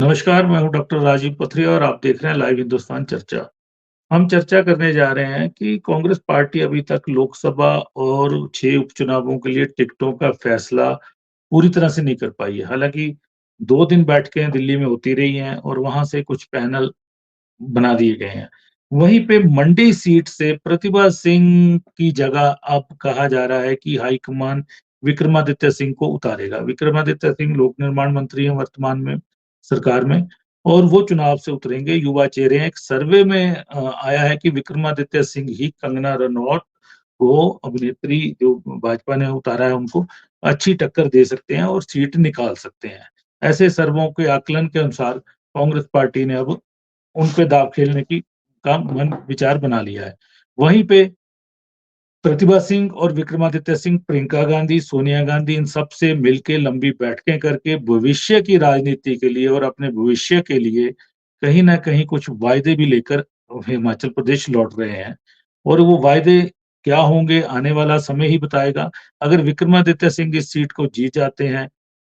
नमस्कार, मैं हूँ डॉक्टर राजीव पथरिया और आप देख रहे हैं लाइव हिंदुस्तान चर्चा। हम चर्चा करने जा रहे हैं कि कांग्रेस पार्टी अभी तक लोकसभा और 6 उपचुनावों के लिए टिकटों का फैसला पूरी तरह से नहीं कर पाई है। हालाँकि 2 दिन बैठकें दिल्ली में होती रही हैं और वहाँ से कुछ पैनल बना दिए गए हैं। वहीं पे मंडी सीट से प्रतिभा सिंह की जगह अब कहा जा रहा है कि हाईकमान विक्रमादित्य सिंह को उतारेगा। विक्रमादित्य सिंह लोक निर्माण मंत्री हैं वर्तमान में सरकार में और वो चुनाव से उतरेंगे, युवा चेहरे हैं। एक सर्वे में आया है कि विक्रमादित्य सिंह ही कंगना रनौत को अभिनेत्री जो भाजपा ने उतारा है उनको अच्छी टक्कर दे सकते हैं और सीट निकाल सकते हैं। ऐसे सर्वों के आकलन के अनुसार कांग्रेस पार्टी ने अब उन पे दाँव खेलने की का मन विचार बना लिया है। वहीं पे प्रतिभा सिंह और विक्रमादित्य सिंह, प्रियंका गांधी, सोनिया गांधी इन सब से मिलके लंबी बैठकें करके भविष्य की राजनीति के लिए और अपने भविष्य के लिए कहीं न कहीं कुछ वायदे भी लेकर हिमाचल प्रदेश लौट रहे हैं। और वो वायदे क्या होंगे आने वाला समय ही बताएगा। अगर विक्रमादित्य सिंह इस सीट को जीत जाते हैं,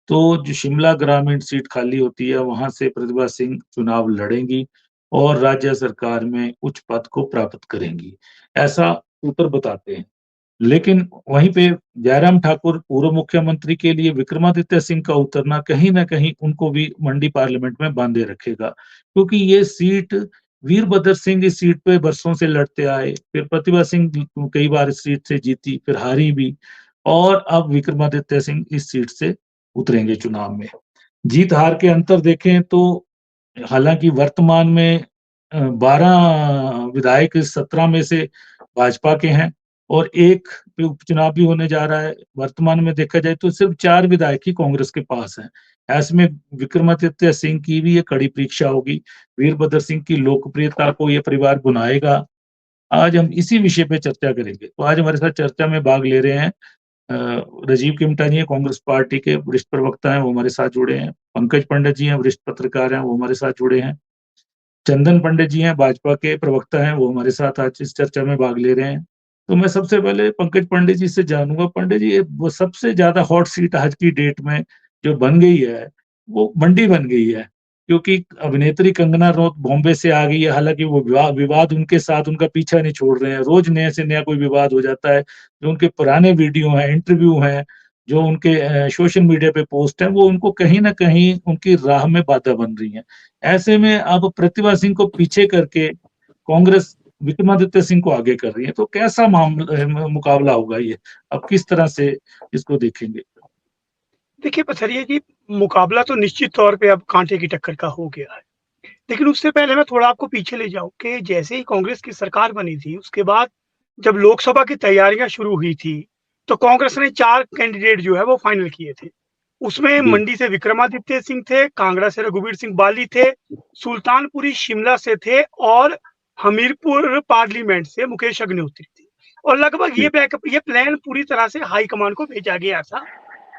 तो जो शिमला ग्रामीण सीट खाली होती है वहाँ से प्रतिभा सिंह चुनाव लड़ेंगी और राज्य सरकार में उच्च पद को प्राप्त करेंगी। ऐसा सूत्र बताते हैं। लेकिन वहीं पे जयराम ठाकुर पूर्व मुख्यमंत्री के लिए विक्रमादित्य सिंह का उतरना कहीं न कहीं उनको भी मंडी पार्लियामेंट में बांधे रखेगा। क्योंकि ये सीट वीरभद्र सिंह इस सीट पे बरसों से लड़ते आए, फिर प्रतिभा सिंह कई बार इस सीट से जीती, फिर हारी भी और अब विक्रमादित्य सिंह इस सीट से उतरेंगे चुनाव में। जीत-हार के अंतर देखें तो हालाँकि वर्तमान में 12 विधायक इस 17 में से भाजपा के हैं और 1 पे उपचुनाव भी होने जा रहा है। वर्तमान में देखा जाए तो सिर्फ 4 विधायक ही कांग्रेस के पास हैं। ऐसे में विक्रमादित्य सिंह की भी ये कड़ी परीक्षा होगी। वीरभद्र सिंह की लोकप्रियता को ये परिवार भुनाएगा। आज हम इसी विषय पे चर्चा करेंगे। तो आज हमारे साथ चर्चा में भाग ले रहे हैं अ, राजीव केमटानी हैं, कांग्रेस पार्टी के वरिष्ठ प्रवक्ता हैं, वो हमारे साथ जुड़े हैं। पंकज पंडित जी हैं, वरिष्ठ पत्रकार हैं, वो हमारे साथ जुड़े हैं। चंदन पंडित जी हैं, भाजपा के प्रवक्ता हैं, वो हमारे साथ आज इस चर्चा में भाग ले रहे हैं। तो मैं सबसे पहले पंकज पंडित जी से जानूँगा, पंडित जी ये वो सबसे ज़्यादा हॉट सीट आज की डेट में जो बन गई है, वो मंडी बन गई है। क्योंकि अभिनेत्री कंगना रनौत बॉम्बे से आ गई है, हालाँकि वो विवाद उनके साथ उनका पीछा नहीं छोड़ रहे हैं। रोज़ नया से नया कोई विवाद हो जाता है। जो उनके पुराने वीडियो हैं, इंटरव्यू हैं, जो उनके सोशल मीडिया पे पोस्ट हैं, वो उनको कहीं न कहीं उनकी राह में बाधा बन रही हैं। ऐसे में अब प्रतिभा सिंह को पीछे करके कांग्रेस विक्रमादित्य सिंह को आगे कर रही है, तो कैसा मुकाबला होगा ये? अब किस तरह से इसको देखेंगे? देखिए पथरिया जी, मुकाबला तो निश्चित तौर पे अब कांटे की टक्कर का हो गया है। लेकिन उससे पहले मैं थोड़ा आपको पीछे ले जाऊँ कि जैसे ही कांग्रेस की सरकार बनी थी, उसके बाद जब लोकसभा की तैयारियाँ शुरू हुई थी, तो कांग्रेस ने 4 कैंडिडेट जो है वो फाइनल किए थे। उसमें जी, मंडी से विक्रमादित्य सिंह थे, कांगड़ा से रघुवीर सिंह बाली थे, सुल्तानपुरी शिमला से थे और हमीरपुर पार्लियामेंट से मुकेश अग्निहोत्री थे। और लगभग जी, ये प्लान पूरी तरह से हाईकमान को भेजा गया था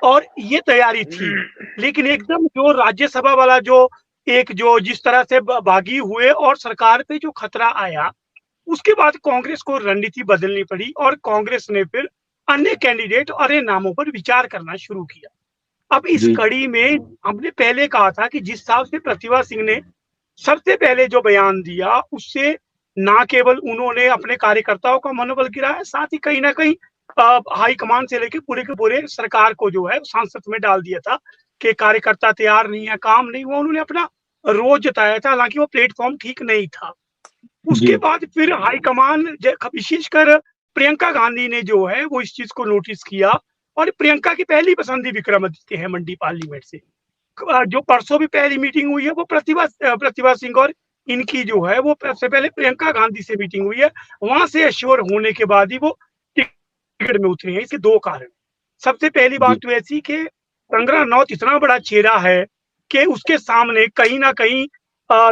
और ये तैयारी थी। लेकिन एकदम जो राज्यसभा वाला जो जिस तरह से बागी हुए और सरकार पे जो खतरा आया, उसके बाद कांग्रेस को रणनीति बदलनी पड़ी और कांग्रेस ने फिर अन्य कैंडिडेट और अन्य नामों पर विचार करना शुरू किया। अब इस जी, कड़ी में हमने पहले कहा था कि जिस हिसाब से प्रतिभा सिंह ने सबसे पहले जो बयान दिया, उससे ना केवल उन्होंने अपने कार्यकर्ताओं का मनोबल गिराया, साथ ही कहीं न कहीं हाईकमान से लेके पूरे के पूरे सरकार को जो है सांसत में डाल दिया था कि कार्यकर्ता तैयार नहीं है, काम नहीं हुआ। उन्होंने अपना रोष जताया था, हालाँकि वो प्लेटफ़ॉर्म ठीक नहीं था। उसके जी, बाद फिर हाईकमान विशेषकर प्रियंका गांधी ने जो है वो इस चीज़ को नोटिस किया और प्रियंका की पहली पसंद ही विक्रमादित्य है मंडी पार्लियामेंट से। जो परसों भी पहली मीटिंग हुई है वो प्रतिभा सिंह और इनकी जो है वो सबसे पहले प्रियंका गांधी से मीटिंग हुई है। वहां से एश्योर होने के बाद ही वो टिकट में उतरी है। इसके 2 कारण। सबसे पहली बात जी, तो ऐसी कि कंगना रनौत इतना बड़ा चेहरा है कि उसके सामने कहीं न कहीं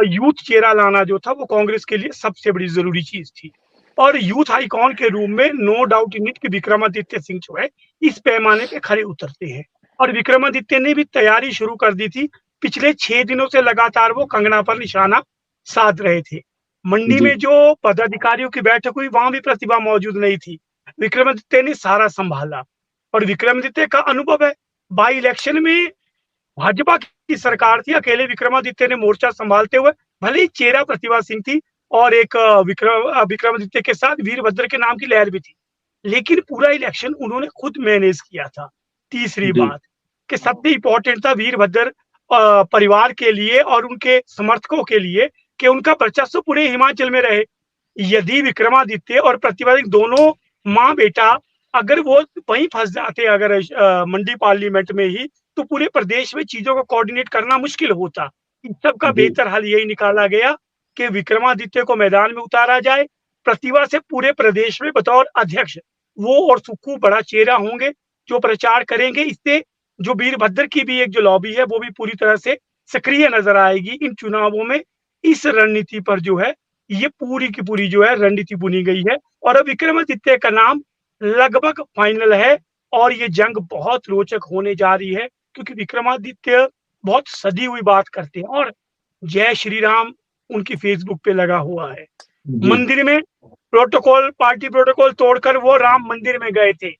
यूथ चेहरा लाना जो था वो कांग्रेस के लिए सबसे बड़ी ज़रूरी चीज़ थी। और यूथ आइकॉन के रूप में नो डाउट इन इट कि विक्रमादित्य सिंह जो है इस पैमाने पे खरे उतरते हैं। और विक्रमादित्य ने भी तैयारी शुरू कर दी थी। पिछले 6 दिनों से लगातार वो कंगना पर निशाना साध रहे थे। मंडी जी, में जो पदाधिकारियों की बैठक हुई, वहां भी प्रतिभा मौजूद नहीं थी। विक्रमादित्य ने सारा संभाला और विक्रमादित्य का अनुभव है। बाई इलेक्शन में भाजपा की सरकार थी, अकेले विक्रमादित्य ने मोर्चा संभालते हुए, भले ही चेहरा प्रतिभा सिंह थी और एक विक्रमादित्य के साथ वीरभद्र के नाम की लहर भी थी, लेकिन पूरा इलेक्शन उन्होंने खुद मैनेज किया था। तीसरी जी, बात कि सबसे इम्पोर्टेंट था वीरभद्र परिवार के लिए और उनके समर्थकों के लिए कि उनका वर्चस्व पूरे हिमाचल में रहे। यदि विक्रमादित्य और प्रतिभा सिंह दोनों माँ-बेटा अगर वो वहीं फँस जाते अगर मंडी पार्लियामेंट में ही, तो पूरे प्रदेश में चीज़ों को कोऑर्डिनेट करना मुश्किल होता। इन सब का जी, बेहतर हल यही निकाला गया कि विक्रमादित्य को मैदान में उतारा जाए, प्रतिभा से पूरे प्रदेश में बतौर अध्यक्ष वो और सुक्खू बड़ा चेहरा होंगे, जो प्रचार करेंगे। इससे जो वीरभद्र की भी एक जो लॉबी है, वो भी पूरी तरह से सक्रिय नज़र आएगी इन चुनावों में। इस रणनीति पर जो है, ये पूरी की पूरी जो है रणनीति बुनी गई है और अब विक्रमादित्य का नाम लगभग फाइनल है और ये जंग बहुत रोचक होने जा रही है क्योंकि विक्रमादित्य बहुत सदी हुई बात करते हैं और जय श्री राम उनकी फेसबुक पे लगा हुआ है। जी। मंदिर में पार्टी प्रोटोकॉल तोड़कर वो राम मंदिर में गए थे।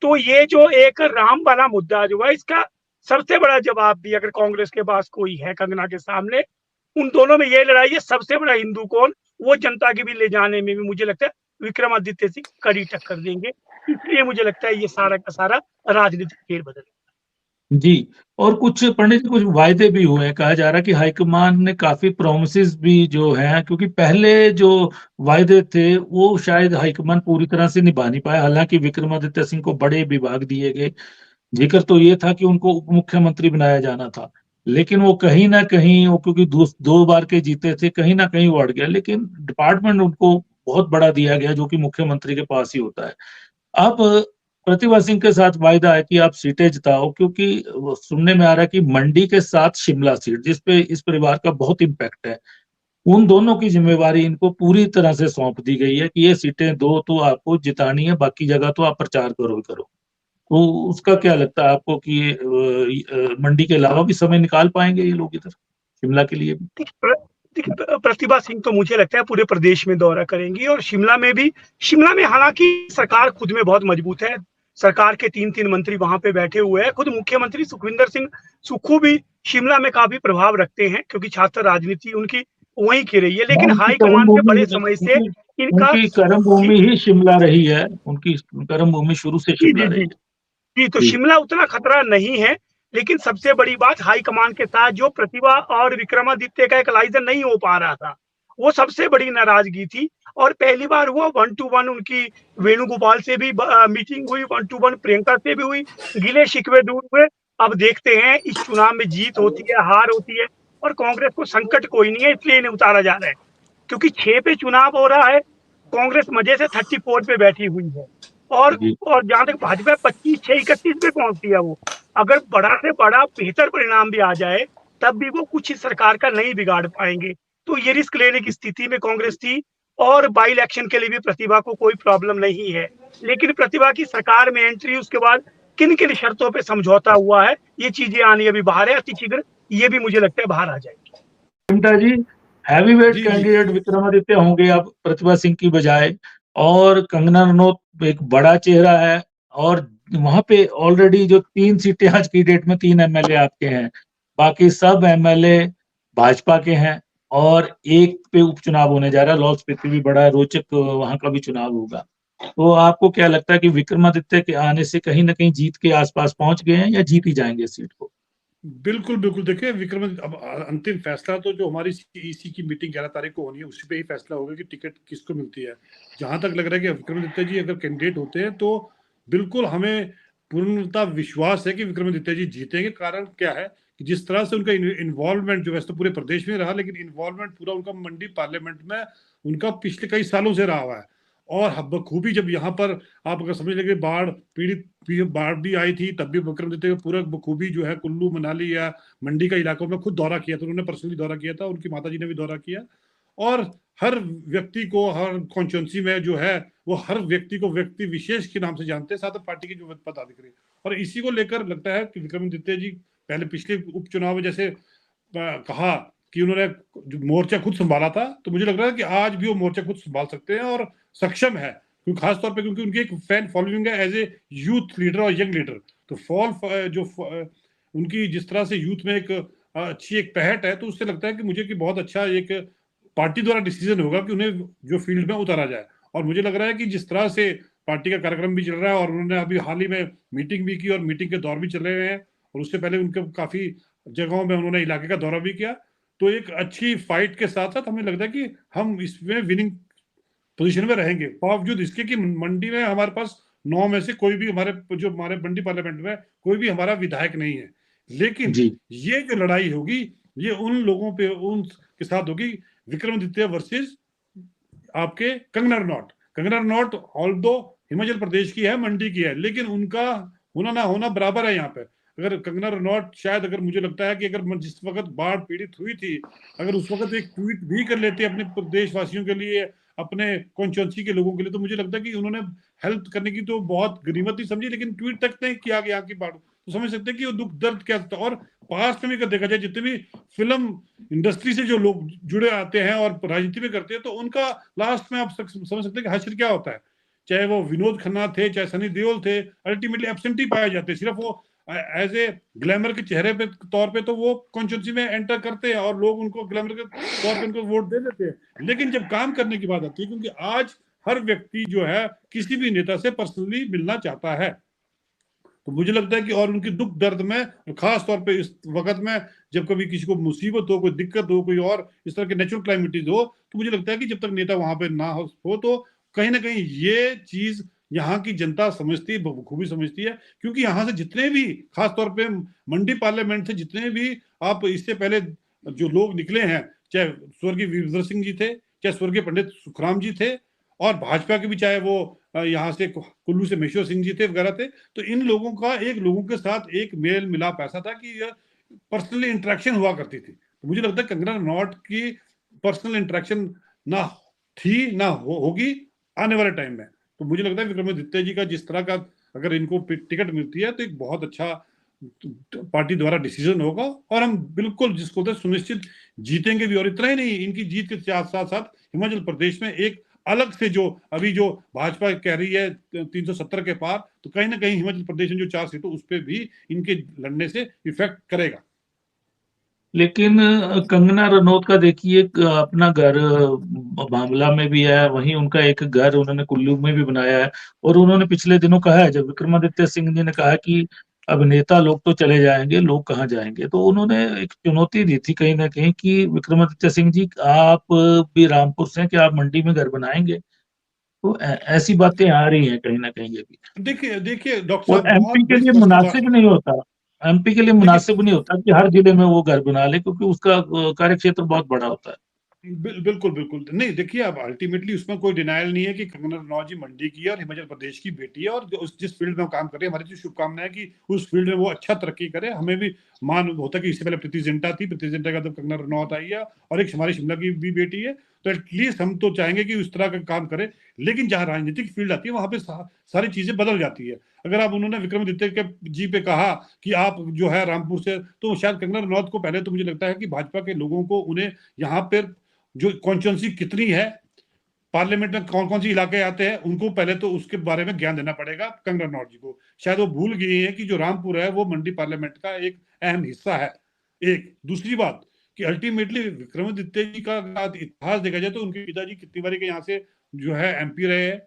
तो ये जो एक राम वाला मुद्दा जो है, इसका सबसे बड़ा जवाब भी अगर कांग्रेस के पास कोई है कंगना के सामने, उन दोनों में ये लड़ाई है सबसे बड़ा हिंदू कौन, वो जनता के भी ले जाने में भी मुझे लगता है विक्रमादित्य सिंह कड़ी टक्कर देंगे। इसलिए मुझे लगता है ये सारा का सारा राजनीतिक फेरबदल है। जी, और कुछ पंडित जी कुछ वायदे भी हुए हैं, कहा जा रहा है कि हाईकमान ने काफ़ी प्रॉमिसेस भी जो हैं क्योंकि पहले जो वायदे थे, वो शायद हाईकमान पूरी तरह से निभा नहीं पाया। हालाँकि विक्रमादित्य सिंह को बड़े विभाग दिए गए, जिक्र तो ये था कि उनको उप मुख्यमंत्री बनाया जाना था। लेकिन वो कहीं न कहीं वो क्योंकि 2 बार के जीते थे, कहीं न कहीं वो अड़ गया। लेकिन डिपार्टमेंट उनको बहुत बड़ा दिया गया, जो कि मुख्यमंत्री के पास ही होता है। अब प्रतिभा सिंह के साथ वायदा है कि आप सीटें जिताओ क्योंकि वो सुनने में आ रहा है कि मंडी के साथ शिमला सीट जिस पे इस परिवार का बहुत इम्पैक्ट है, उन दोनों की ज़िम्मेवारी इनको पूरी तरह से सौंप दी गई है कि ये सीटें 2 तो आपको जितानी है, बाकी जगह तो आप प्रचार करो ही करो। तो उसका क्या लगता है आपको कि ये मंडी के अलावा भी समय निकाल पाएँगे ये लोग इधर, शिमला के लिए भी? देखिए प्रतिभा सिंह तो मुझे लगता है पूरे प्रदेश में दौरा करेंगी और शिमला में भी। शिमला में हालांकि सरकार खुद में बहुत मजबूत है, सरकार के 3-3 मंत्री वहां पे बैठे हुए हैं, खुद मुख्यमंत्री सुखविंदर सिंह सुक्खू भी शिमला में काफी प्रभाव रखते हैं क्योंकि छात्र राजनीति उनकी वहीं की रही है, हाँ, लेकिन उनकी कर्म हाईकमान पे भूमि बड़े समय से उनकी इनका उनकी कर्म जी भूमि ही शिमला रही है, उनकी कर्म भूमि शुरू से जी शिमला जी रही जी है। जी, तो जी, शिमला उतना खतरा नहीं है, लेकिन सबसे बड़ी बात हाईकमान के साथ जो प्रतिभा और विक्रमादित्य का एक लाइजन नहीं हो पा रहा था, वो सबसे बड़ी नाराजगी थी और पहली बार हुआ 1 टू 1 उनकी वेणुगोपाल से भी मीटिंग हुई, 1 टू 1 प्रियंका से भी हुई, गिले-शिकवे दूर हुए। अब देखते हैं इस चुनाव में जीत होती है, हार होती है और कांग्रेस को संकट कोई नहीं है इसलिए इन्हें उतारा जा रहा है। क्योंकि 6 पे चुनाव हो रहा है, कांग्रेस मजे से 34 पे बैठी हुई है और जी। और जहां तक भाजपा 25 6 31 पे पहुंचती है वो, अगर बड़ा से बड़ा बेहतर परिणाम भी आ जाए तब भी वो कुछ इस सरकार का नहीं बिगाड़ पाएंगे। तो ये रिस्क लेने की स्थिति में कांग्रेस थी और बाई इलेक्शन के लिए भी प्रतिभा को कोई प्रॉब्लम नहीं है, लेकिन प्रतिभा की सरकार में एंट्री उसके बाद किन किन शर्तों पे समझौता हुआ है, ये चीजें आनी अभी बाहर है, अति शीघ्र ये भी मुझे लगता है बाहर आ जाएगी। चिमटा जी, हैवीवेट जी, जी। कैंडिडेट विक्रमादित्य होंगे अब प्रतिभा सिंह की बजाय और कंगना रनौत एक बड़ा चेहरा है और वहाँ पे ऑलरेडी जो 3 सीटें आज की डेट में 3 एमएलए आपके हैं, बाकी सब एमएलए भाजपा के हैं और एक पे उपचुनाव होने जा रहा है, लाहौल स्पीति भी बड़ा रोचक वहाँ का भी चुनाव होगा। तो आपको क्या लगता है कि विक्रमादित्य के आने से कहीं न कहीं जीत के आस-पास पहुँच गए हैं या जीत ही जाएँगे इस सीट को? बिल्कुल, बिल्कुल। देखिए विक्रमादित्य अब अंतिम फैसला तो जो हमारी ईसी की मीटिंग 11 तारीख को होनी है, उसी पे ही फैसला होगा कि टिकट किसको मिलती है। जहाँ तक लग रहा है कि विक्रमादित्य जी अगर कैंडिडेट होते हैं, तो बिल्कुल हमें पूर्णतः विश्वास है कि विक्रमादित्य जी जीतेंगे। कारण क्या है कि जिस तरह से उनका इन्वॉल्वमेंट जो वैसे तो पूरे प्रदेश में रहा, लेकिन इन्वॉल्वमेंट पूरा उनका मंडी पार्लियामेंट में उनका पिछले कई सालों से रहा हुआ है। और बखूबी जब यहाँ पर आप अगर समझ लेंगे बाढ़ भी आई थी, तब भी विक्रमादित्य पूरा बखूबी जो है कुल्लू, मनाली या मंडी का इलाकों में खुद दौरा किया था। उन्होंने पर्सनली दौरा किया था, उनकी माताजी ने भी दौरा किया और हर व्यक्ति को, हर कॉन्स्टिट्यूएंसी में जो है, वो हर व्यक्ति को व्यक्ति विशेष के नाम से जानते हैं, साथ में पार्टी की जो पदाधिकारी। और इसी को लेकर लगता है कि विक्रमादित्य जी पहले पिछले उपचुनाव में जैसे कहा कि उन्होंने जो मोर्चा खुद संभाला था, तो मुझे लग रहा है कि आज भी वो मोर्चा खुद संभाल सकते हैं और सक्षम है, क्योंकि खासतौर पे क्योंकि उनकी एक फैन फॉलोइंग है एज ए यूथ लीडर और यंग लीडर। तो उनकी जिस तरह से यूथ में एक अच्छी एक पहट है, तो उससे लगता है कि मुझे कि बहुत अच्छा एक पार्टी द्वारा डिसीजन होगा कि उन्हें जो फील्ड में उतारा जाए। और मुझे लग रहा है कि जिस तरह से पार्टी का कार्यक्रम भी चल रहा है और उन्होंने अभी हाल ही में मीटिंग भी की और मीटिंग के दौर भी चल रहे हैं, और उससे पहले उनके काफी जगहों में उन्होंने इलाके का दौरा भी किया, तो एक अच्छी फाइट के साथ साथ हमें लगता है कि हम इसमें विनिंग पोजीशन में रहेंगे, बावजूद इसके कि मंडी में हमारे पास 9 में से कोई भी हमारे मंडी पार्लियामेंट में कोई भी हमारा विधायक नहीं है। लेकिन जी। ये जो लड़ाई होगी, ये उन लोगों पे उन के साथ होगी, विक्रमादित्य वर्सेस आपके कंगना रनौत। कंगना रनौत ऑल्दो हिमाचल प्रदेश की है, मंडी की है, लेकिन उनका होना ना होना बराबर है यहाँ पे। अगर कंगना रनौत शायद, अगर मुझे लगता है कि अगर जिस वक्त बाढ़ पीड़ित हुई थी, अगर उस वक्त एक ट्वीट भी कर लेते अपने प्रदेशवासियों के लिए, अपने कॉन्स्टिट्यूंसी के लोगों के लिए, तो मुझे लगता है कि उन्होंने हेल्प करने की तो बहुत गनीमत ही समझी, लेकिन ट्वीट तक नहीं किया गया कि बाढ़, तो समझ सकते हैं कि वो दुख दर्द क्या था। और पास्ट में भी अगर देखा जाए, जितने भी फिल्म इंडस्ट्री से जो लोग जुड़े आते हैं और राजनीति में करते हैं, तो उनका लास्ट में आप समझ सकते हैं कि हश्र क्या होता है। चाहे वो विनोद खन्ना थे, चाहे सनी देओल थे, अल्टीमेटली एब्सेंट ही पाए जाते हैं। सिर्फ वो एज ए ग्लैमर के चेहरे पे तौर पे तो वो कॉन्स्टिट्यूंसी में एंटर करते हैं और लोग उनको ग्लैमर के तौर पे उनको वोट दे देते हैं, लेकिन जब काम करने की बात आती है, क्योंकि आज हर व्यक्ति जो है किसी भी नेता से पर्सनली मिलना चाहता है, तो मुझे लगता है कि और उनकी दुख दर्द में, खास तौर पे इस वक्त में जब कभी किसी को मुसीबत हो, कोई दिक्कत हो, कोई और इस तरह के नेचुरल क्लाइमिटीज हो, तो मुझे लगता है कि जब तक नेता वहां पे ना हो तो कहीं ना कहीं ये चीज यहाँ की जनता समझती है, बखूबी समझती है। क्योंकि यहाँ से जितने भी, खास तौर पे मंडी पार्लियामेंट से जितने भी आप इससे पहले जो लोग निकले हैं, चाहे स्वर्गीय वीरभद्र सिंह जी थे, चाहे स्वर्गीय पंडित सुखराम जी थे, और भाजपा के भी चाहे वो यहाँ से कुल्लू से मेश्वर सिंह जी थे वगैरह थे, तो इन लोगों का लोगों के साथ एक मेल मिलाप ऐसा था कि यह पर्सनली इंटरेक्शन हुआ करती थी। तो मुझे लगता है कंगना रनौत की पर्सनल इंटरेक्शन ना थी, ना होगी आने वाले टाइम में। तो मुझे लगता है विक्रमादित्य जी का जिस तरह का, अगर इनको टिकट मिलती है, तो एक बहुत अच्छा पार्टी द्वारा डिसीजन होगा, और हम बिल्कुल जिसको सुनिश्चित जीतेंगे भी। और इतना ही नहीं, इनकी जीत के साथ साथ हिमाचल प्रदेश में एक अलग से जो अभी जो भाजपा कह रही है 370 के पार, तो कहीं ना कहीं हिमाचल प्रदेश में जो 4 सीटों उस पर भी इनके लड़ने से इफेक्ट करेगा। लेकिन कंगना रनौत का देखिए अपना घर बांग्ला में भी है, वहीं उनका एक घर उन्होंने कुल्लू में भी बनाया है। और उन्होंने पिछले दिनों कहा है, जब विक्रमादित्य सिंह जी ने कहा कि अभिनेता लोग तो चले जाएंगे, लोग कहाँ जाएंगे, तो उन्होंने एक चुनौती दी थी कहीं ना कहीं कि विक्रमादित्य सिंह जी, आप भी रामपुर से हैं, कि आप मंडी में घर बनाएंगे। तो ऐसी बातें आ रही हैं कहीं ना कहीं ये भी। देखिए देखिए डॉक्टर और साहब, एमपी बहुत के बड़ी लिए स्पष्टता। मुनासिब नहीं होता, एमपी के लिए देखिए मुनासिब नहीं होता कि हर जिले में वो घर बना ले, क्योंकि उसका कार्य क्षेत्र बहुत बड़ा होता है। बिल्कुल बिल्कुल नहीं, देखिए अब अल्टीमेटली उसमें कोई डिनायल नहीं है कि कंगना रनौत जी मंडी की है और हिमाचल प्रदेश की बेटी है, और जिस फील्ड में वो काम कर रहे हैं, हमारी तो शुभकामनाएं है कि उस फील्ड में वो अच्छा तरक्की करे। हमें भी मान होता कि इससे पहले प्रीति जिंटा थी, प्रीति जिंटा का तब कंगना रनौत आई है, और एक हमारी शिमला की भी बेटी है, तो एटलीस्ट हम तो चाहेंगे कि उस तरह का काम करे। लेकिन जहां राजनीतिक फील्ड आती है, वहां पे सारी चीजें बदल जाती है। अगर आप उन्होंने विक्रमादित्य के जी पे कहा कि आप जो है रामपुर से, तो शायद कंगना रनौत को पहले तो मुझे लगता है कि भाजपा के लोगों को उन्हें यहाँ पर जो कॉन्स्टिट्यूंसी कितनी है, पार्लियामेंट में कौन कौन सी इलाके आते हैं, उनको पहले तो उसके बारे में ज्ञान देना पड़ेगा कंगना रनौत जी को। शायद वो भूल गए हैं कि जो रामपुर है वो मंडी पार्लियामेंट का एक अहम हिस्सा है। एक दूसरी बात कि अल्टीमेटली विक्रमादित्य जी का इतिहास देखा जाए, तो उनके पिताजी कितनी बारी के यहाँ से जो है एमपी रहे हैं,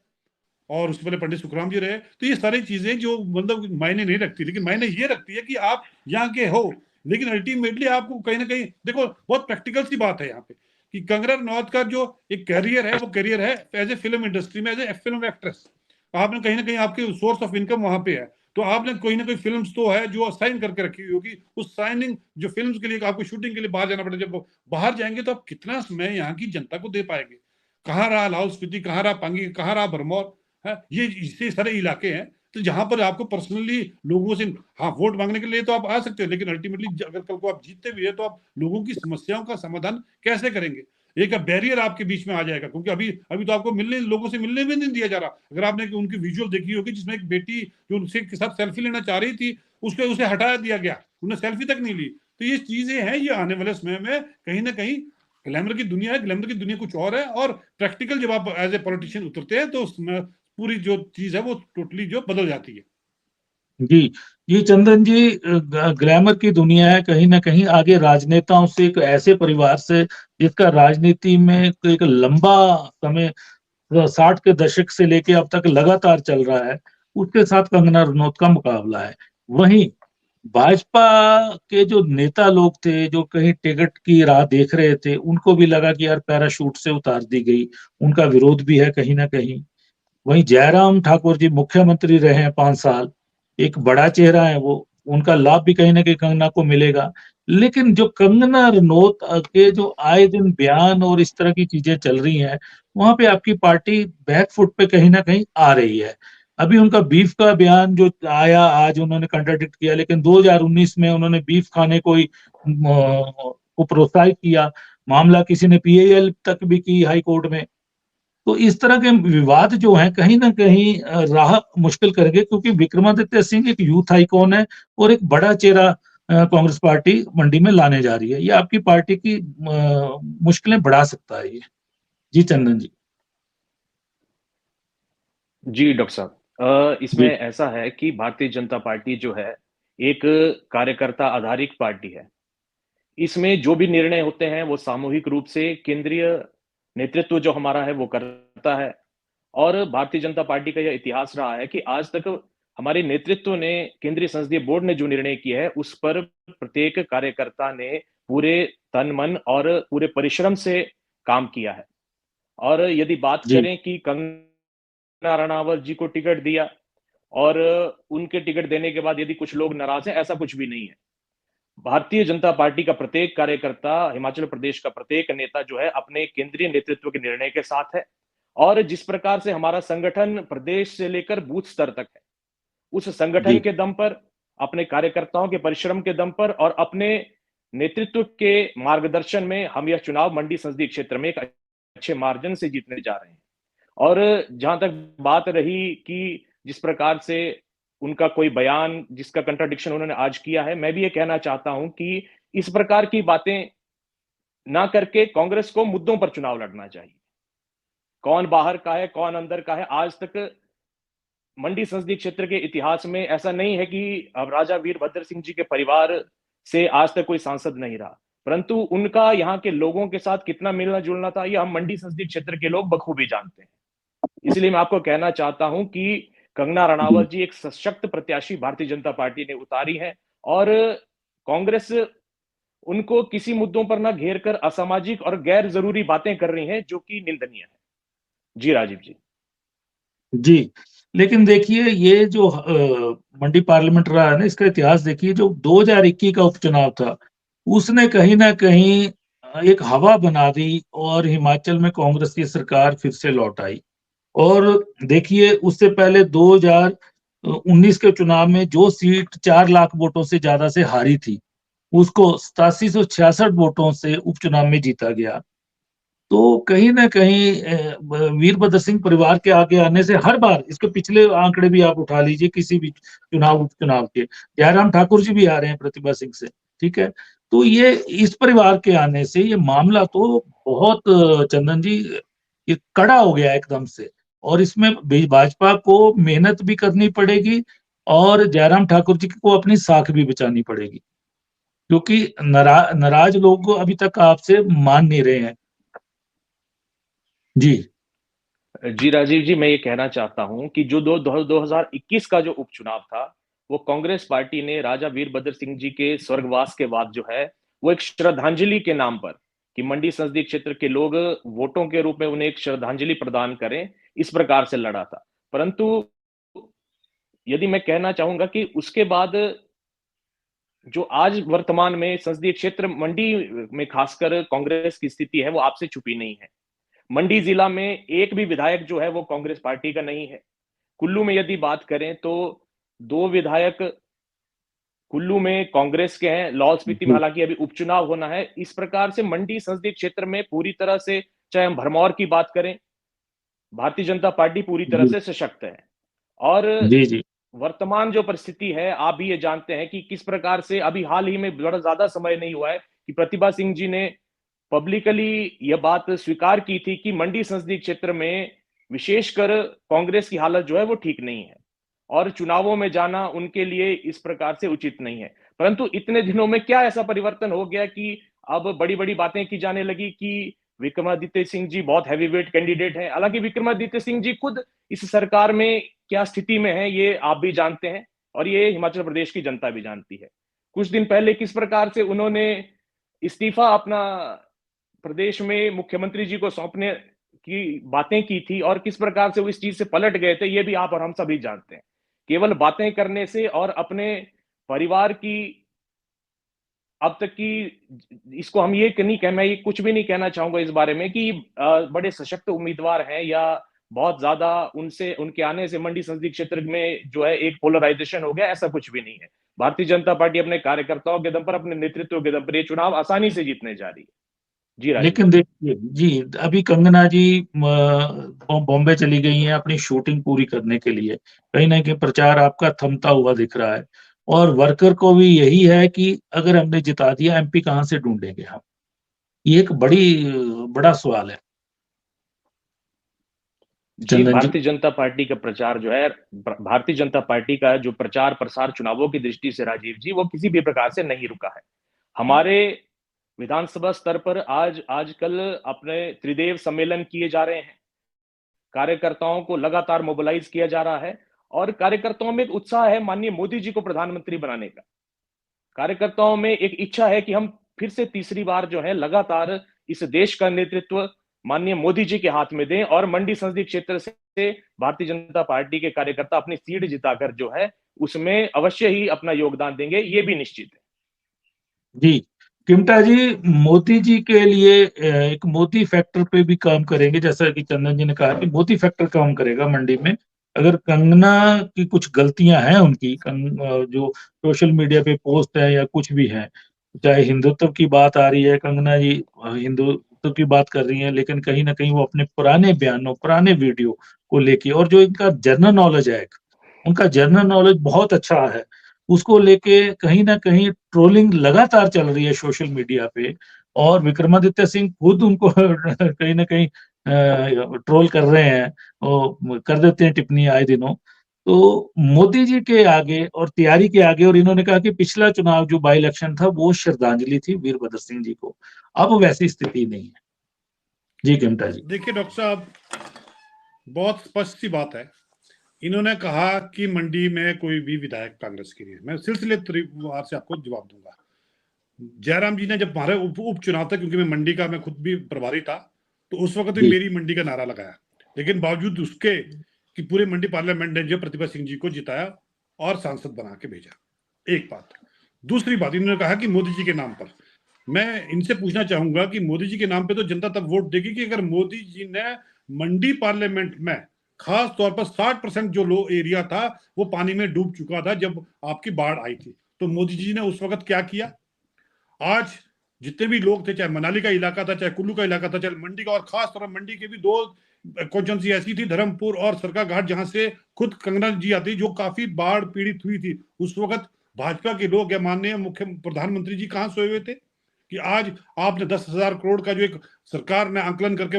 और उससे पहले पंडित सुखराम जी रहे। तो ये सारी चीजें जो मतलब मायने नहीं रखती, लेकिन मायने ये रखती है कि आप यहाँ के हो। लेकिन अल्टीमेटली आपको कहीं ना कहीं, देखो बहुत प्रैक्टिकल सी बात है यहाँ पे, कि कंगना रनौत का जो एक करियर है, वो करियर है एज ए फिल्म इंडस्ट्री में, एज ए फिल्म एक्ट्रेस। आपने कहीं ना कहीं आपकी सोर्स ऑफ इनकम वहां पे है, तो आपने कोई ना कोई फिल्म तो है जो साइन करके रखी हुई होगी। उस साइनिंग जो फिल्म के लिए आपको शूटिंग के लिए बाहर जाना पड़ेगा, जब बाहर जाएंगे तो आप कितना समय यहाँ की जनता को दे पाएंगे। कहाँ रहा लाहौल स्पीति, कहाँ रहा पांगी, कहाँ रहा भरमौर है, ये इससे सारे इलाके हैं, तो जहां पर आपको पर्सनली लोगों से, हाँ वोट मांगने के लिए तो आप आ सकते हो, लेकिन अल्टीमेटली अगर कल को आप जीतते भी है, तो आप लोगों की समस्याओं का समाधान कैसे करेंगे? एक बैरियर आपके बीच में आ जाएगा, क्योंकि अभी अभी तो आपको मिलने, लोगों से मिलने भी नहीं दिया जा रहा। अगर आपने उनकी विजुअल देखी होगी, जिसमें एक बेटी जो उनसे के साथ सेल्फी लेना चाह रही थी, उसे हटाया दिया गया, उन्हें सेल्फी तक नहीं ली। तो ये चीजें हैं, ये आने वाले समय में कहीं ना कहीं ग्लैमर की दुनिया है, ग्लैमर की दुनिया कुछ और है, और प्रैक्टिकल जब आप एज ए पॉलिटिशियन उतरते हैं, तो उसमें पूरी जो चीज है वो टोटली जो बदल जाती है। जी, ये चंदन जी ग्लैमर की दुनिया है, कहीं ना कहीं आगे राजनेताओं से, एक ऐसे परिवार से जिसका राजनीति में एक लंबा समय 60 के दशक से लेके अब तक लगातार चल रहा है, उसके साथ कंगना रनौत का मुकाबला है। वहीं भाजपा के जो नेता लोग थे, जो कहीं टिकट की राह देख रहे थे, उनको भी लगा कि यार पैराशूट से उतार दी गई, उनका विरोध भी है कहीं ना कहीं। वहीं जयराम ठाकुर जी मुख्यमंत्री रहे हैं 5 साल, एक बड़ा चेहरा है वो, उनका लाभ भी कहीं ना कहीं कंगना को मिलेगा। लेकिन जो कंगना रनौत के जो आए दिन बयान और इस तरह की चीजें चल रही हैं, वहां पे आपकी पार्टी बैकफुट पे कहीं ना कहीं आ रही है। अभी उनका बीफ का बयान जो आया आज, उन्होंने कंट्राडिक्ट किया, लेकिन 2019 में उन्होंने बीफ खाने को प्रोत्साहित किया। मामला किसी ने पीएल तक भी की हाई कोर्ट में। तो इस तरह के विवाद जो हैं कहीं ना कहीं राह मुश्किल करेंगे, क्योंकि विक्रमादित्य सिंह एक यूथ आइकॉन है और एक बड़ा चेहरा कांग्रेस पार्टी मंडी में लाने जा रही है। ये आपकी पार्टी की मुश्किलें बढ़ा सकता है ये। जी चंदन जी। जी डॉक्टर साहब, इसमें जी ऐसा है कि भारतीय जनता पार्टी जो है एक कार्यकर्ता आधारित पार्टी है। इसमें जो भी निर्णय होते हैं वो सामूहिक रूप से केंद्रीय नेतृत्व जो हमारा है वो करता है। और भारतीय जनता पार्टी का यह इतिहास रहा है कि आज तक हमारे नेतृत्व ने, केंद्रीय संसदीय बोर्ड ने जो निर्णय किया है उस पर प्रत्येक कार्यकर्ता ने पूरे तन मन और पूरे परिश्रम से काम किया है। और यदि बात जी करें कि कंगना रनावत जी को टिकट दिया और उनके टिकट देने के बाद यदि कुछ लोग नाराज हैं, ऐसा कुछ भी नहीं है। भारतीय जनता पार्टी का प्रत्येक कार्यकर्ता, हिमाचल प्रदेश का प्रत्येक नेता जो है अपने केंद्रीय नेतृत्व के निर्णय के साथ है। और जिस प्रकार से हमारा संगठन प्रदेश से लेकर बूथ स्तर तक है, उस संगठन जी के दम पर, अपने कार्यकर्ताओं के परिश्रम के दम पर और अपने नेतृत्व के मार्गदर्शन में हम यह चुनाव मंडी संसदीय क्षेत्र में एक अच्छे मार्जिन से जीतने जा रहे हैं। और जहां तक बात रही कि जिस प्रकार से उनका कोई बयान जिसका कंट्राडिक्शन उन्होंने आज किया है, मैं भी ये कहना चाहता हूं कि इस प्रकार की बातें ना करके कांग्रेस को मुद्दों पर चुनाव लड़ना चाहिए। कौन बाहर का है, कौन अंदर का है, आज तक मंडी संसदीय क्षेत्र के इतिहास में ऐसा नहीं है कि अब राजा वीरभद्र सिंह जी के परिवार से आज तक कोई सांसद नहीं रहा, परंतु उनका यहाँ के लोगों के साथ कितना मिलना जुलना था, ये हम मंडी संसदीय क्षेत्र के लोग बखूबी जानते हैं। इसलिए मैं आपको कहना चाहता हूं कि कंगना जी रनावत जी एक सशक्त प्रत्याशी भारतीय जनता पार्टी ने उतारी है। और कांग्रेस उनको किसी मुद्दों पर ना घेर कर असामाजिक और गैर जरूरी बातें कर रही हैं, जो कि निंदनीय है। जी राजीव जी। जी। लेकिन देखिए, ये जो मंडी पार्लियामेंट रहा है ना, इसका इतिहास देखिए। जो 2021 का उपचुनाव था, उसने कहीं ना कहीं एक हवा बना दी और हिमाचल में कांग्रेस की सरकार फिर से लौट आई। और देखिए, उससे पहले 2019 के चुनाव में जो सीट 4 लाख वोटों से ज्यादा से हारी थी, उसको 8766 वोटों से उपचुनाव में जीता गया। तो कहीं ना कहीं वीरभद्र सिंह परिवार के आगे आने से हर बार, इसके पिछले आंकड़े भी आप उठा लीजिए किसी भी चुनाव उपचुनाव के, जयराम ठाकुर जी भी आ रहे हैं प्रतिभा सिंह से, ठीक है। तो ये इस परिवार के आने से ये मामला तो बहुत चंदन जी, ये कड़ा हो गया एकदम से। और इसमें भाजपा को मेहनत भी करनी पड़ेगी और जयराम ठाकुर जी को अपनी साख भी बचानी पड़ेगी, क्योंकि नाराज लोग अभी तक आपसे मान नहीं रहे हैं। जी जी राजीव जी, मैं ये कहना चाहता हूं कि जो 2021 का जो उपचुनाव था, वो कांग्रेस पार्टी ने राजा वीरभद्र सिंह जी के स्वर्गवास के बाद जो है वो एक श्रद्धांजलि के नाम पर, कि मंडी संसदीय क्षेत्र के लोग वोटों के रूप में उन्हें एक श्रद्धांजलि प्रदान करें, इस प्रकार से लड़ा था। परंतु यदि मैं कहना चाहूंगा कि उसके बाद जो आज वर्तमान में संसदीय क्षेत्र मंडी में खासकर कांग्रेस की स्थिति है, वो आपसे छुपी नहीं है। मंडी जिला में एक भी विधायक जो है वो कांग्रेस पार्टी का नहीं है। कुल्लू में यदि बात करें तो 2 विधायक कुल्लू में कांग्रेस के हैं। लाहौल स्पीति में जी हालांकि अभी उपचुनाव होना है। इस प्रकार से मंडी संसदीय क्षेत्र में पूरी तरह से, चाहे हम भरमौर की बात करें, भारतीय जनता पार्टी पूरी तरह जी से सशक्त है। और जी जी वर्तमान जो परिस्थिति है, आप भी ये जानते हैं कि किस प्रकार से अभी हाल ही में बड़ा ज्यादा समय नहीं हुआ है कि प्रतिभा सिंह जी ने पब्लिकली यह बात स्वीकार की थी कि मंडी संसदीय क्षेत्र में विशेषकर कांग्रेस की हालत जो है वो ठीक नहीं है। और चुनावों में जाना उनके लिए इस प्रकार से उचित नहीं है। परंतु इतने दिनों में क्या ऐसा परिवर्तन हो गया कि अब बड़ी-बड़ी बातें की जाने लगी कि विक्रमादित्य सिंह जी बहुत हैवीवेट कैंडिडेट हैं। हालांकि विक्रमादित्य सिंह जी खुद इस सरकार में क्या स्थिति में है ये आप भी जानते हैं और ये हिमाचल प्रदेश की जनता भी जानती है। कुछ दिन पहले किस प्रकार से उन्होंने इस्तीफा अपना प्रदेश में मुख्यमंत्री जी को सौंपने की बातें की थी और किस प्रकार से वो इस चीज से पलट गए थे, ये भी आप और हम सभी जानते हैं। केवल बातें करने से और अपने परिवार की अब तक की इसको हम ये नहीं कह मैं ये कुछ भी नहीं कहना चाहूंगा इस बारे में कि बड़े सशक्त उम्मीदवार हैं या बहुत ज्यादा उनसे उनके आने से मंडी संसदीय क्षेत्र में जो है एक पोलराइजेशन हो गया, ऐसा कुछ भी नहीं है। भारतीय जनता पार्टी अपने कार्यकर्ताओं के दम पर, अपने नेतृत्व के दम पर ये चुनाव आसानी से जीतने जा रही है। जी राजीव। लेकिन देखिए जी, अभी कंगना जी बॉम्बे चली गई हैं अपनी शूटिंग पूरी करने के लिए। कहीं ना कहीं प्रचार आपका थमता हुआ दिख रहा है और वर्कर को भी यही है कि अगर हमने जिता दिया एमपी कहां से ढूंढेंगे हम। ये एक बड़ा सवाल है जी, चंदन जी। भारतीय जनता पार्टी का प्रचार जो है, भारतीय जनता पार्टी का जो प्रचार प्रसार चुनावों की दृष्टि से राजीव जी, वो किसी भी प्रकार से नहीं रुका है। हमारे विधानसभा स्तर पर आजकल अपने त्रिदेव सम्मेलन किए जा रहे हैं। कार्यकर्ताओं को लगातार मोबिलाइज किया जा रहा है और कार्यकर्ताओं में एक उत्साह है माननीय मोदी जी को प्रधानमंत्री बनाने का। कार्यकर्ताओं में एक इच्छा है कि हम फिर से तीसरी बार जो है लगातार इस देश का नेतृत्व माननीय मोदी जी के हाथ में दें और मंडी संसदीय क्षेत्र से भारतीय जनता पार्टी के कार्यकर्ता अपनी सीट जिताकर जो है उसमें अवश्य ही अपना योगदान देंगे, ये भी निश्चित है। जी, किमटा जी, मोदी जी के लिए एक मोदी फैक्टर पे भी काम करेंगे, जैसा कि चंदन जी ने कहा कि मोदी फैक्टर काम करेगा मंडी में। अगर कंगना की कुछ गलतियां हैं उनकी, जो सोशल मीडिया पे पोस्ट है या कुछ भी है, चाहे हिंदुत्व की बात आ रही है, कंगना जी हिंदुत्व की बात कर रही हैं, लेकिन कहीं ना कहीं वो अपने पुराने बयानों, पुराने वीडियो को लेके, और जो इनका जनरल नॉलेज है, उनका जनरल नॉलेज बहुत अच्छा है, उसको लेके कहीं ना कहीं ट्रोलिंग लगातार चल रही है सोशल मीडिया पे। और विक्रमादित्य सिंह खुद उनको कहीं ना कहीं ट्रोल कर रहे हैं, और कर देते हैं टिप्पणी आए दिनों। तो मोदी जी के आगे और तैयारी के आगे, और इन्होंने कहा कि पिछला चुनाव जो बाई इलेक्शन था वो श्रद्धांजलि थी वीरभद्र सिंह जी को, अब वैसी स्थिति नहीं है। जी किमटा जी। देखिए डॉक्टर साहब, बहुत स्पष्ट सी बात है। इन्होंने कहा कि मंडी में कोई भी विधायक कांग्रेस की नहीं है। मैं सिलसिलेवार से आपको जवाब दूंगा। जयराम जी ने जब हमारे उपचुनाव था, क्योंकि मैं खुद भी प्रभारी था, तो उस वक्त भी मेरी मंडी का नारा लगाया, लेकिन बावजूद उसके कि पूरे मंडी पार्लियामेंट ने जो प्रतिभा सिंह जी को जिताया और सांसद बना के भेजा। एक बात। दूसरी बात, इन्होंने कहा कि मोदी जी के नाम पर। मैं इनसे पूछना चाहूंगा कि मोदी जी के नाम पे तो जनता तब वोट देगी कि अगर मोदी जी ने मंडी पार्लियामेंट में खास तौर पर 60% जो लो एरिया था वो पानी में डूब चुका था जब आपकी बाढ़ आई थी, तो मोदी जी ने उस वक्त क्या किया? आज जितने भी लोग थे, चाहे मनाली का इलाका था, चाहे कुल्लू का इलाका था, चाहे मंडी का, और खास तौर पर मंडी के भी दो कॉन्स्टिट्यूंसी ऐसी थी, धर्मपुर और सरका घाट, जहां से खुद कंगना जी आती, जो काफी बाढ़ पीड़ित हुई थी। उस वक्त भाजपा के लोग या माननीय मुख्य प्रधानमंत्री जी कहां सोए हुए थे कि आज आपने 10,000 करोड़ का जो एक सरकार ने आंकलन करके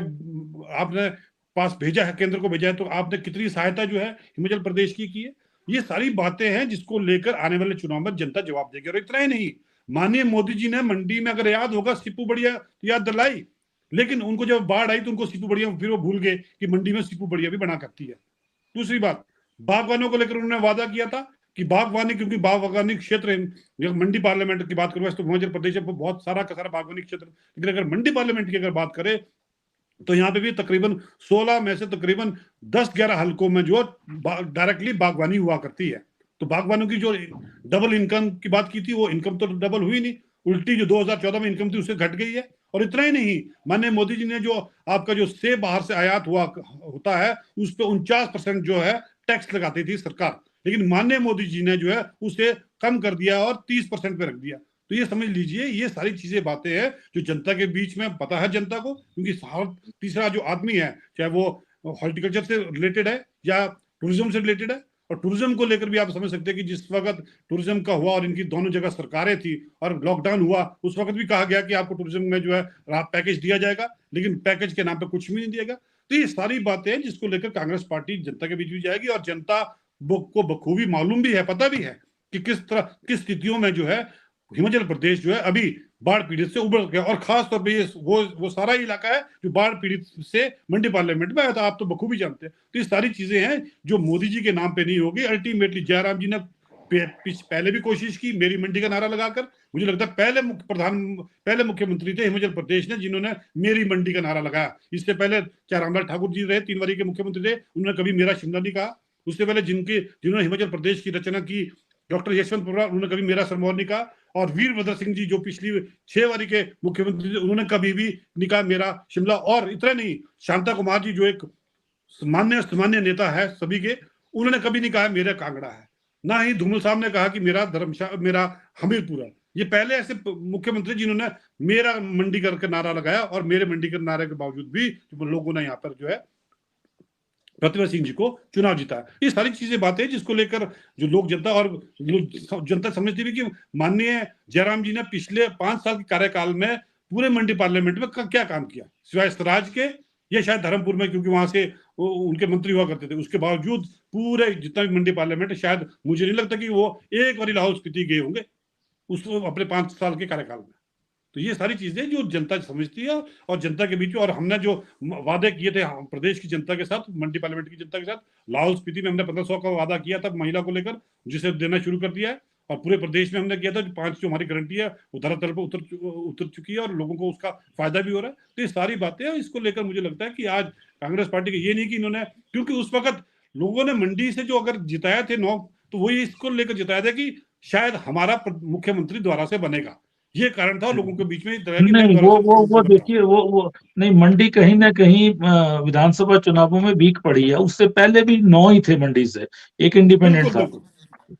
आपने पास भेजा है, केंद्र को भेजा है, तो आपने कितनी सहायता जो है हिमाचल प्रदेश की है। ये सारी बातें हैं जिसको लेकर आने वाले चुनाव में जनता जवाब देगी। और इतना ही नहीं, माननीय मोदी जी ने मंडी में, अगर याद होगा, सीपू बढ़िया याद दिलाई, लेकिन उनको जब बाढ़ आई तो उनको सीपू बढ़िया, फिर वो भूल गए कि मंडी में सीपू बढ़िया भी बना करती है। दूसरी बात, बागवानों को लेकर उन्होंने वादा किया था कि बागवानी, क्योंकि बागवानी क्षेत्र, मंडी पार्लियामेंट की बात करूँ तो हिमाचल प्रदेश में बहुत सारा का सारा बागवानी क्षेत्र, लेकिन अगर मंडी पार्लियामेंट की अगर बात करें तो यहाँ पे भी तकरीबन 16 में से तकरीबन 10-11 हलकों में जो डायरेक्टली बागवानी हुआ करती है। तो बागवानों की जो डबल इनकम की बात की थी, वो इनकम तो डबल हुई नहीं, उल्टी जो 2014 में इनकम थी उससे घट गई है। और इतना ही नहीं, माननीय मोदी जी ने जो आपका जो सेब बाहर से आयात होता है उस पर 49% जो है टैक्स लगाती थी सरकार, लेकिन माननीय मोदी जी ने जो है उसे कम कर दिया और 30% पे रख दिया। तो ये समझ लीजिए, ये सारी चीजें बातें हैं जो जनता के बीच में पता है जनता को, क्योंकि तीसरा जो आदमी है, चाहे वो हॉर्टिकल्चर से रिलेटेड है या टूरिज्म से रिलेटेड है, और टूरिज्म को लेकर भी आप समझ सकते हैं कि जिस वक्त टूरिज्म का हुआ और इनकी दोनों जगह सरकारें थी और लॉकडाउन हुआ, उस वक्त भी कहा गया कि आपको टूरिज्म में जो है पैकेज दिया जाएगा, लेकिन पैकेज के नाम पे कुछ भी नहीं दिएगा। तो ये सारी बातें हैं जिसको लेकर कांग्रेस पार्टी जनता के बीच भी जाएगी और जनता को बखूबी मालूम भी है, पता भी है कि किस स्थितियों में जो है हिमाचल प्रदेश जो है अभी बाढ़ पीड़ित से उबर गया, और खास तौर पे ये वो सारा इलाका है जो बाढ़ पीड़ित से मंडी पार्लियामेंट में आया था, आप तो बखूबी जानते हैं। तो ये सारी चीजें हैं जो मोदी जी के नाम पे नहीं होगी। अल्टीमेटली जयराम जी ने पहले भी कोशिश की मेरी मंडी का नारा लगाकर। मुझे लगता है पहले मुख्यमंत्री थे हिमाचल प्रदेश ने जिन्होंने मेरी मंडी का नारा लगाया। इससे पहले चाहे रामलाल ठाकुर जी रहे, 3 बारी के मुख्यमंत्री थे, उन्होंने कभी मेरा शिमला नहीं कहा। उससे पहले जिन्होंने हिमाचल प्रदेश की रचना की, डॉक्टर यशवंत पुरा, उन्होंने कभी मेरा सिरमौर नहीं कहा। और वीरभद्र सिंह जी जो पिछली 6 बारी के मुख्यमंत्री थे, उन्होंने कभी भी नहीं कहा मेरा शिमला। और इतना नहीं, शांता कुमार जी जो एक सामान्य नेता है सभी के, उन्होंने कभी नहीं कहा मेरा कांगड़ा है। ना ही धूमल साहब ने कहा कि मेरा हमीरपुर है। ये पहले ऐसे मुख्यमंत्री जिन्होंने मेरा मंडी करके नारा लगाया, और मेरे मंडी के नारे के बावजूद भी लोगों ने यहाँ पर जो है प्रतिभा सिंह जी को चुनाव जीता। ये सारी चीजें बातें जिसको लेकर जो लोग जनता समझती भी कि माननीय जयराम जी ने पिछले 5 साल के कार्यकाल में पूरे मंडी पार्लियामेंट में क्या काम किया, सिवाय स्वराज के या शायद धर्मपुर में, क्योंकि वहां से उनके मंत्री हुआ करते थे। उसके बावजूद पूरे जितना भी मंडी पार्लियामेंट है, शायद मुझे नहीं लगता कि वो एक बार लाहौल स्पीति गए होंगे उसको अपने 5 साल के कार्यकाल में। तो ये सारी चीजें जो जनता समझती है और जनता के बीच में, और हमने जो वादे किए थे प्रदेश की जनता के साथ, मंडी पार्लियामेंट की जनता के साथ, लाहौल स्पीति में हमने 1500 का वादा किया था महिला को लेकर, जिसे देना शुरू कर दिया है। और पूरे प्रदेश में हमने किया था जो 5 जो हमारी गारंटी है वो धरातल पर उतर चुकी है और लोगों को उसका फायदा भी हो रहा है। तो ये सारी बातें हैं। इसको लेकर मुझे लगता है कि आज कांग्रेस पार्टी के ये नहीं कि इन्होंने, क्योंकि उस वक्त लोगों ने मंडी से जो अगर जिताया थे 9, तो वही इसको लेकर जिताया था कि शायद हमारा मुख्यमंत्री द्वारा से बनेगा, ये कारण था लोगों के बीच में। नहीं, वो देखिए, वो नहीं, मंडी कहीं ना कहीं विधानसभा चुनावों में वीक पड़ी है। उससे पहले भी 9 ही थे मंडी से, एक इंडिपेंडेंट था,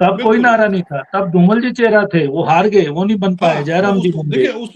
तब कोई नारा नहीं था। तब धूमल जी चेहरा थे, वो हार गए, वो नहीं बन पाए, जयराम जी बन गए। वो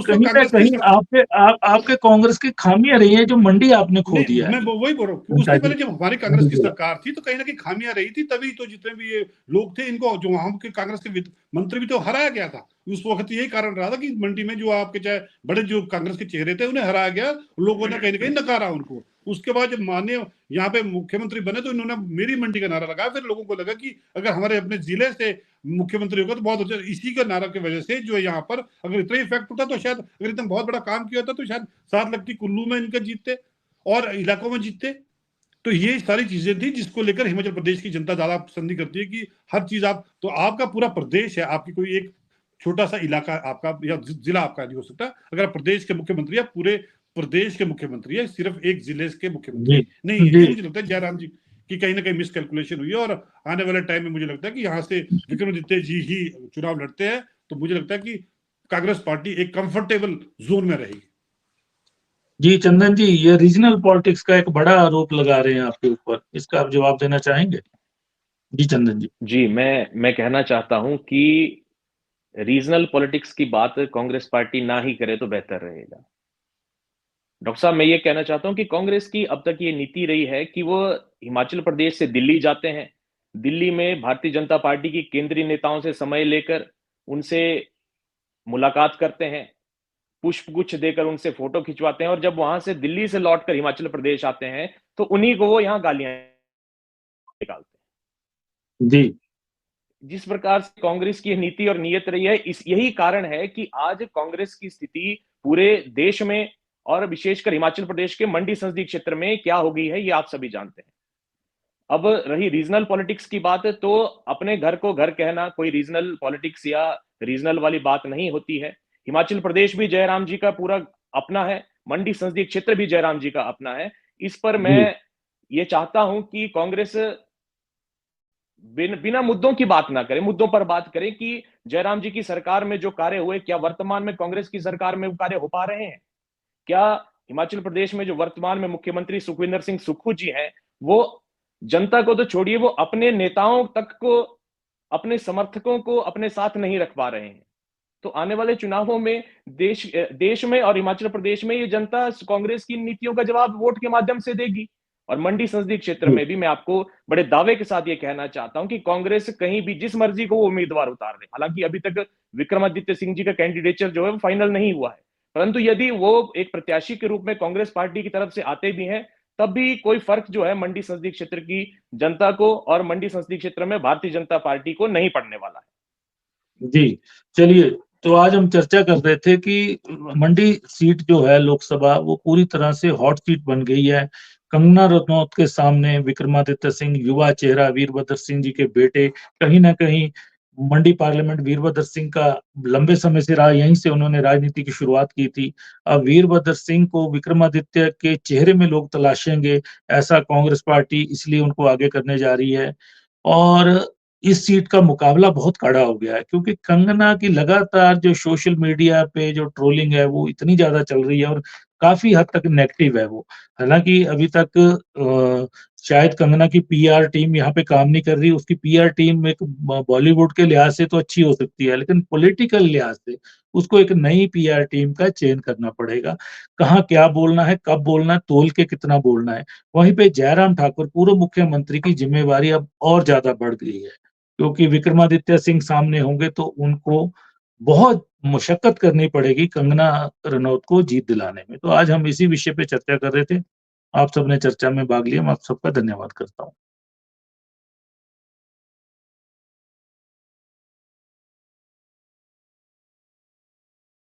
कहीं ना कहीं आपके कांग्रेस की खामियां रही है जो मंडी आपने खो दिया है। मैं वही बोल रहा हूँ, उससे पहले जब हमारी कांग्रेस की सरकार थी तो कहीं ना कहीं खामियां रही थी, तभी तो जितने भी ये लोग थे इनको, जो हम कांग्रेस के मंत्री भी तो हराया गया था। उस वक्त यही कारण रहा था कि मंडी में जो आपके चाहे बड़े जो कांग्रेस के चेहरे थे उन्हें हराया गया, लोगों ने कहीं ना कहीं नकारा उनको। उसके बाद जब माननीय यहाँ पे मुख्यमंत्री बने तो इन्होंने मेरी मंडी का नारा लगाया। फिर लोगों को लगा कि अगर हमारे अपने जिले से मुख्यमंत्री होगा तो बहुत अच्छा। इसी का नारा की वजह से जो यहाँ पर अगर इतना इफेक्ट होता तो शायद, अगर इतना बहुत बड़ा काम किया होता तो शायद 7 लाख की कुल्लू में इनका जीतते और इलाकों में जीतते। तो ये सारी चीजें थी जिसको लेकर हिमाचल प्रदेश की जनता ज्यादा पसंद नहीं करती है कि हर चीज आप, तो आपका पूरा प्रदेश है, आपकी कोई एक छोटा सा इलाका आपका या जिला आपका नहीं हो सकता। अगर प्रदेश के मुख्यमंत्री है, पूरे प्रदेश के मुख्यमंत्री है, सिर्फ एक जिले के मुख्यमंत्री नहीं है। ये मुझे लगता है जयराम जी की कहीं ना कहीं मिसकैलकुलेशन हुई है। और आने वाले टाइम में मुझे लगता है कि यहाँ से विक्रमादित्य जी ही चुनाव लड़ते हैं, तो मुझे लगता है कि कांग्रेस पार्टी एक कंफर्टेबल जोन में रहेगी। जी चंदन जी, ये रीजनल पॉलिटिक्स का एक बड़ा आरोप लगा रहे हैं आपके ऊपर, इसका आप जवाब देना चाहेंगे? जी चंदन जी। जी, मैं कहना चाहता हूं कि रीजनल पॉलिटिक्स की बात कांग्रेस पार्टी ना ही करे तो बेहतर रहेगा। डॉक्टर साहब, मैं ये कहना चाहता हूं कि कांग्रेस की अब तक ये नीति रही है कि वो हिमाचल प्रदेश से दिल्ली जाते हैं, दिल्ली में भारतीय जनता पार्टी की केंद्रीय नेताओं से समय लेकर उनसे मुलाकात करते हैं, पुष्पगुच्छ देकर उनसे फोटो खिंचवाते हैं, और जब वहां से दिल्ली से लौटकर हिमाचल प्रदेश आते हैं तो उन्हीं को वो यहां गालियां निकालते हैं। जी, जिस प्रकार से कांग्रेस की नीति और नीयत रही है, यही कारण है कि आज कांग्रेस की स्थिति पूरे देश में और विशेषकर हिमाचल प्रदेश के मंडी संसदीय क्षेत्र में क्या हो गई है, ये आप सभी जानते हैं। अब रही रीजनल पॉलिटिक्स की बात, तो अपने घर को घर कहना कोई रीजनल पॉलिटिक्स या रीजनल वाली बात नहीं होती है। हिमाचल प्रदेश भी जयराम जी का पूरा अपना है, मंडी संसदीय क्षेत्र भी जयराम जी का अपना है। इस पर मैं ये चाहता हूं कि कांग्रेस बिना मुद्दों की बात ना करें, मुद्दों पर बात करें कि जयराम जी की सरकार में जो कार्य हुए, क्या वर्तमान में कांग्रेस की सरकार में वो कार्य हो पा रहे हैं? क्या हिमाचल प्रदेश में जो वर्तमान में मुख्यमंत्री सुखविंदर सिंह सुक्खू जी हैं, वो जनता को तो छोड़िए, वो अपने नेताओं तक को, अपने समर्थकों को अपने साथ नहीं रख पा रहे हैं। तो आने वाले चुनावों में देश में और हिमाचल प्रदेश में ये जनता कांग्रेस की नीतियों का जवाब वोट के माध्यम से देगी। और मंडी संसदीय क्षेत्र में भी मैं आपको बड़े दावे के साथ ये कहना चाहता हूं कि कांग्रेस कहीं भी जिस मर्जी को वो उम्मीदवार उतार दे, हालांकि अभी तक विक्रमादित्य सिंह जी का कैंडिडेचर जो है वो फाइनल नहीं हुआ है, परंतु यदि वो एक प्रत्याशी के रूप में कांग्रेस पार्टी की तरफ से आते भी हैं तब भी कोई फर्क जो है मंडी संसदीय क्षेत्र की जनता को और मंडी संसदीय क्षेत्र में भारतीय जनता पार्टी को नहीं पड़ने वाला है। जी, चलिए, तो आज हम चर्चा कर रहे थे कि मंडी सीट जो है लोकसभा, वो पूरी तरह से हॉट सीट बन गई है। कंगना रनौत के सामने विक्रमादित्य सिंह, युवा चेहरा वीरभद्र सिंह जी के बेटे, कहीं न कहीं मंडी पार्लियामेंट वीरभद्र सिंह का लंबे समय से रहा, यहीं से उन्होंने राजनीति की शुरुआत की थी। अब वीरभद्र सिंह को विक्रमादित्य के चेहरे में लोग तलाशेंगे, ऐसा कांग्रेस पार्टी इसलिए उनको आगे करने जा रही है। और इस सीट का मुकाबला बहुत कड़ा हो गया है, क्योंकि कंगना की लगातार जो सोशल मीडिया पे जो ट्रोलिंग है वो इतनी ज़्यादा चल रही है और काफ़ी हद तक नेगेटिव है वो। हालाँकि अभी तक शायद कंगना की पीआर टीम यहाँ पे काम नहीं कर रही, उसकी पीआर टीम एक बॉलीवुड के लिहाज से तो अच्छी हो सकती है, लेकिन पॉलिटिकल लिहाज से उसको एक नई पीआर टीम का चयन करना पड़ेगा। कहाँ क्या बोलना है, कब बोलना है, तोल के कितना बोलना है। वहीं पे जयराम ठाकुर पूर्व मुख्यमंत्री की ज़िम्मेवारी अब और ज़्यादा बढ़ गई है। क्योंकि विक्रमादित्य सिंह सामने होंगे तो उनको बहुत मशक्कत करनी पड़ेगी कंगना रनौत को जीत दिलाने में। तो आज हम इसी विषय पे चर्चा कर रहे थे। आप सबने चर्चा में भाग लिया, मैं आप सबका धन्यवाद करता हूँ।